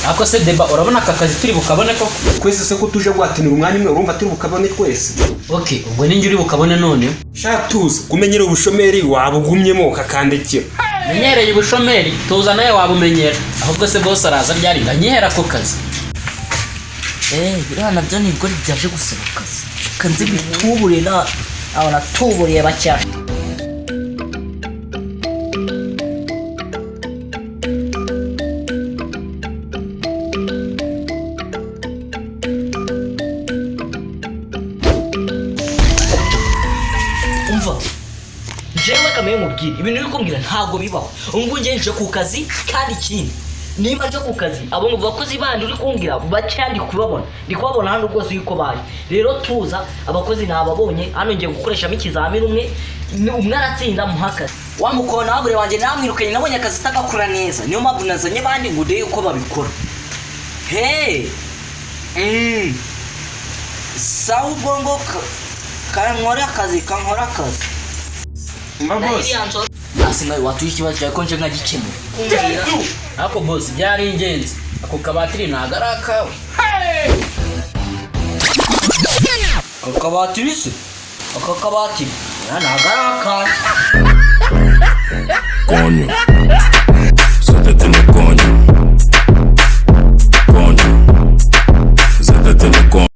Ako se deba urabona aka kazi turi bukabone ko kwese se ko tuje gwatinira umwanya umwe urumva turi bukabone twese. Okay, ubwo ninjye uri bukabone none. Shatuza kumenyera ubushomeri wabugumyemo kakandekira. Menyereye ubushomeri tuza naye wabumenyera. Ahubwo se boss araza ryari nganyihera ko kazi. Biriya nabyo nibwo byaje gusaba akazi. Kanze bitubure na abana tuburiye bacyasha. Jewe kameye mubwira ibintu biri kumbwira ntago bibaho. Ubwo ngenje ku kazi kandi ikindi niba nje ku kazi abo mu bakozi bandi uri kumbwira bacyandi kubabona ndi kubabona hano rwose yuko bari rero tuza abakozi nababonye hano ngiye gukoreshamo ikizamini umwe aratsinda muhakazi wamukona wabure wanje namwirukanye nabonye akazi tagakura neza niyo mpamvu nazanye bandi ngo ndeye uko babikora. Sawa ubwo kankora akazi Mabos. Asinga watu ikibazo cyawe konje nkagikemura. Ako boss byari ingenzi. Ako kabatiri nagaraka. Ako kabatiri se? Ako kabatiri nagaraka. Coño.